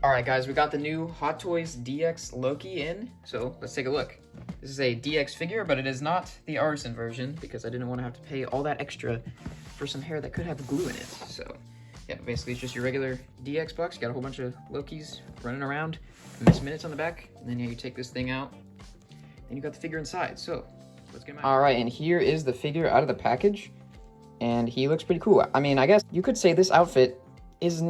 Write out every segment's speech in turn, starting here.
All right, guys, we got the new Hot Toys DX Loki in, so let's take a look. This is a DX figure, but it is not the artisan version because I didn't want to have to pay all that extra for some hair that could have glue in it. So yeah, basically it's just your regular DX box. You got a whole bunch of Lokis running around, Miss Minutes on the back, and then yeah, you take this thing out, and you got the figure inside. So let's get him out. All right, and here is the figure out of the package, and he looks pretty cool. I mean, I guess you could say this outfit is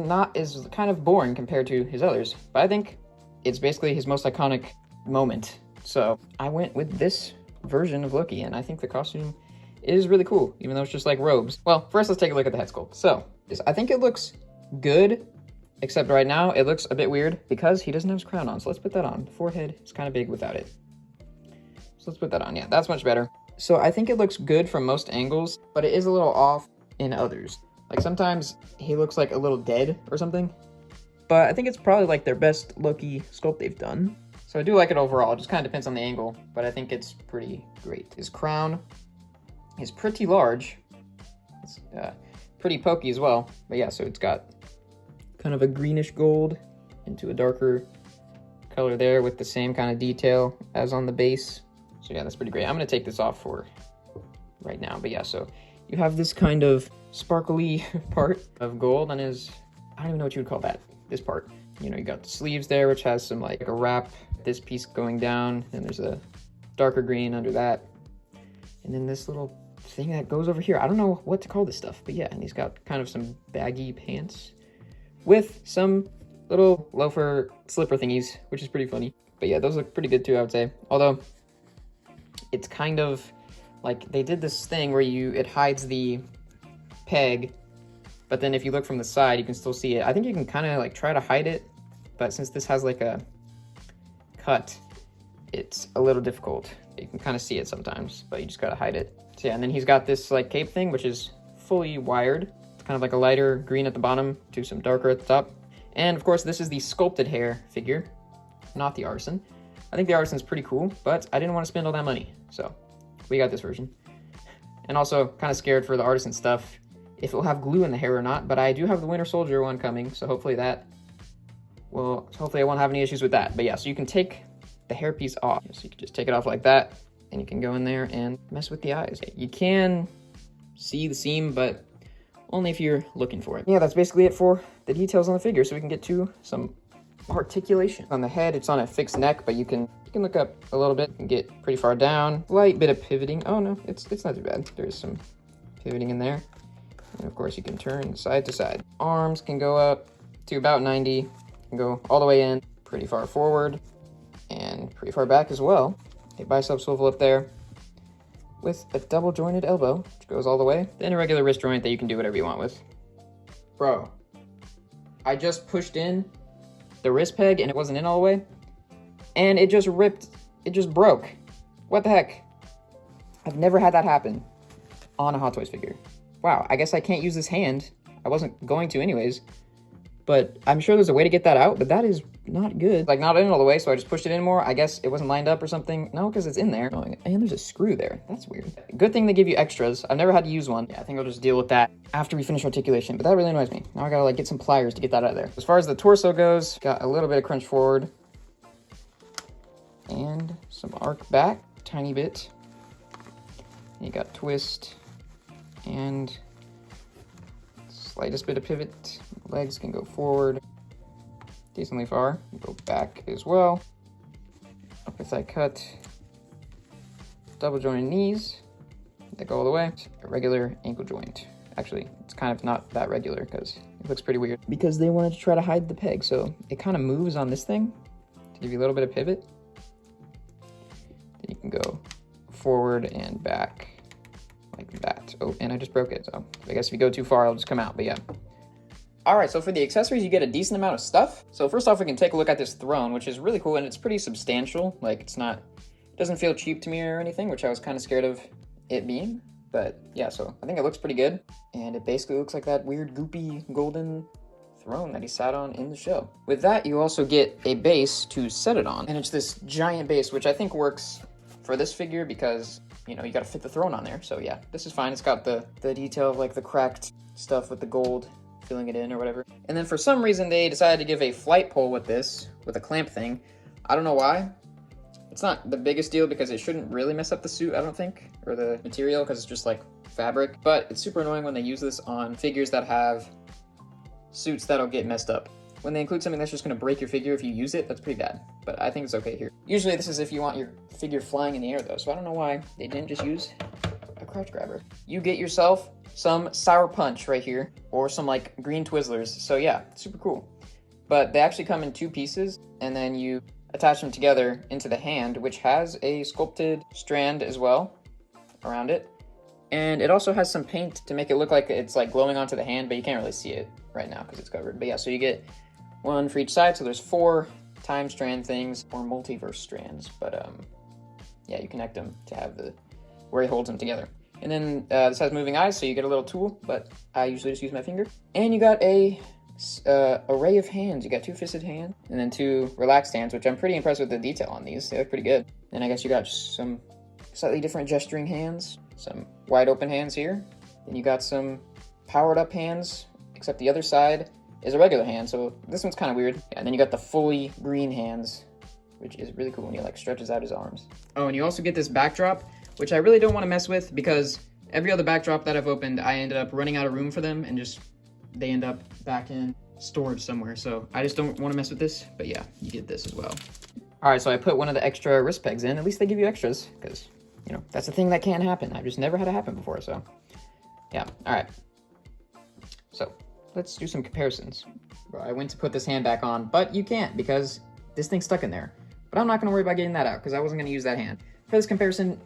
kind of boring compared to his others, but I think it's basically his most iconic moment. So I went with this version of Loki, and I think the costume is really cool, even though it's just like robes. Well, first let's take a look at the head sculpt. So I think it looks good, except right now it looks a bit weird because he doesn't have his crown on. So let's put that on. The forehead is kind of big without it. So let's put that on. Yeah, that's much better. So I think it looks good from most angles, but it is a little off in others. Like sometimes he looks like a little dead or something, but I think it's probably like their best Loki sculpt they've done. So I do like it overall. It just kind of depends on the angle, but I think it's pretty great. His crown is pretty large. It's pretty pokey as well. But yeah, so it's got kind of a greenish gold into a darker color there with the same kind of detail as on the base. So yeah, that's pretty great. I'm gonna take this off for right now. But yeah, so you have this kind of sparkly part of gold on his, I don't even know what you would call that, this part. You know, you got the sleeves there, which has some like a wrap, this piece going down, and there's a darker green under that. And then this little thing that goes over here. I don't know what to call this stuff, but yeah, and he's got kind of some baggy pants with some little loafer slipper thingies, which is pretty funny. But yeah, those look pretty good too, I would say. Although, it's kind of like they did this thing where it hides the peg, but then if you look from the side, you can still see it. I think you can kind of like try to hide it, but since this has like a cut, it's a little difficult. You can kind of see it sometimes, but you just gotta hide it. So yeah, and then he's got this like cape thing, which is fully wired. It's kind of like a lighter green at the bottom to some darker at the top. And of course, this is the sculpted hair figure, not the artisan. I think the artisan's pretty cool, but I didn't want to spend all that money, so we got this version. And also kind of scared for the artisan stuff, if it'll have glue in the hair or not, but I do have the Winter Soldier one coming, so hopefully I won't have any issues with that. But yeah, so you can take the hairpiece off. So you can just take it off like that, and you can go in there and mess with the eyes. You can see the seam, but only if you're looking for it. Yeah, that's basically it for the details on the figure, so we can get to some articulation. On the head, it's on a fixed neck, but you can look up a little bit and get pretty far down. Slight bit of pivoting. Oh no, it's not too bad. There's some pivoting in there. And of course you can turn side to side. Arms can go up to about 90, can go all the way in, pretty far forward, and pretty far back as well. A bicep swivel up there with a double jointed elbow, which goes all the way. Then a regular wrist joint that you can do whatever you want with. Bro, I just pushed in the wrist peg and it wasn't in all the way, and it just ripped, it just broke. What the heck? I've never had that happen on a Hot Toys figure. Wow, I guess I can't use this hand. I wasn't going to anyways, but I'm sure there's a way to get that out, but that is not good. Like, not in all the way, so I just pushed it in more. I guess it wasn't lined up or something. No, because it's in there. And there's a screw there. That's weird. Good thing they give you extras. I've never had to use one. Yeah, I think I'll just deal with that after we finish articulation, but that really annoys me. Now I gotta like get some pliers to get that out of there. As far as the torso goes, got a little bit of crunch forward and some arc back, tiny bit. You got twist and slightest bit of pivot. Legs can go forward decently far, go back as well. Upper thigh cut, double jointed knees that go all the way. A regular ankle joint. Actually, it's kind of not that regular because it looks pretty weird. Because they wanted to try to hide the peg, so it kind of moves on this thing to give you a little bit of pivot. Then you can go forward and back like that. Oh, and I just broke it, so I guess if you go too far, it'll just come out, but yeah. All right, so for the accessories, you get a decent amount of stuff. So first off, we can take a look at this throne, which is really cool, and it's pretty substantial. Like, it doesn't feel cheap to me or anything, which I was kind of scared of it being. But yeah, so I think it looks pretty good. And it basically looks like that weird goopy golden throne that he sat on in the show. With that, you also get a base to set it on. And it's this giant base, which I think works for this figure because, you know, you gotta fit the throne on there. So yeah, this is fine. It's got the detail of like the cracked stuff with the gold filling it in or whatever. And then for some reason, they decided to give a flight pole with this, with a clamp thing. I don't know why. It's not the biggest deal because it shouldn't really mess up the suit, I don't think, or the material, because it's just like fabric. But it's super annoying when they use this on figures that have suits that'll get messed up. When they include something that's just going to break your figure if you use it, that's pretty bad. But I think it's okay here. Usually this is if you want your figure flying in the air though, so I don't know why they didn't just use a crotch grabber. You get yourself some Sour Punch right here, or some like green Twizzlers. So yeah, super cool. But they actually come in 2 pieces, and then you attach them together into the hand, which has a sculpted strand as well around it. And it also has some paint to make it look like it's like glowing onto the hand, but you can't really see it right now because it's covered. But yeah, so you get 1 for each side, so there's 4 time strand things, or multiverse strands. But yeah, you connect them to have the where he holds them together. And then this has moving eyes, so you get a little tool, but I usually just use my finger. And you got a array of hands. You got 2 fisted hands, and then 2 relaxed hands, which I'm pretty impressed with the detail on these. They look pretty good. And I guess you got some slightly different gesturing hands, some wide open hands here. Then you got some powered up hands, except the other side is a regular hand, so this one's kind of weird. And then you got the fully green hands, which is really cool when he like stretches out his arms. Oh, and you also get this backdrop, which I really don't want to mess with because every other backdrop that I've opened, I ended up running out of room for them and just they end up back in storage somewhere. So I just don't want to mess with this, but yeah, you get this as well. All right, so I put one of the extra wrist pegs in. At least they give you extras because, you know, that's a thing that can happen. I've just never had it happen before, so yeah. All right, so let's do some comparisons. I went to put this hand back on, but you can't because this thing's stuck in there. But I'm not going to worry about getting that out because I wasn't going to use that hand. For this comparison,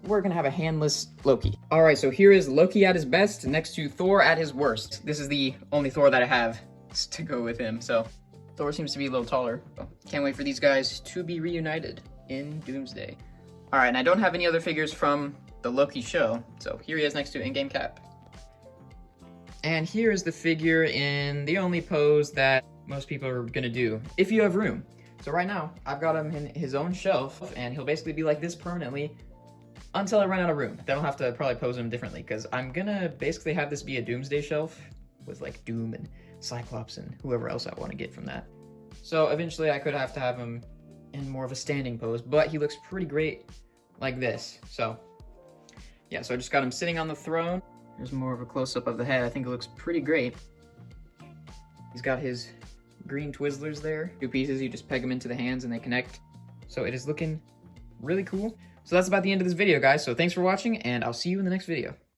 we're going to have a handless Loki. All right, so here is Loki at his best next to Thor at his worst. This is the only Thor that I have to go with him, so Thor seems to be a little taller. So can't wait for these guys to be reunited in Doomsday. All right, and I don't have any other figures from the Loki show, so here he is next to in-game Cap. And here is the figure in the only pose that most people are going to do, if you have room. So right now, I've got him in his own shelf, and he'll basically be like this permanently until I run out of room. Then I'll have to probably pose him differently, because I'm gonna basically have this be a Doomsday shelf with like Doom and Cyclops and whoever else I want to get from that. So eventually I could have to have him in more of a standing pose, but he looks pretty great like this. So yeah, so I just got him sitting on the throne. There's more of a close-up of the head. I think it looks pretty great. He's got his green Twizzlers there. 2 pieces, you just peg them into the hands and they connect. So it is looking really cool. So that's about the end of this video, guys. So thanks for watching, and I'll see you in the next video.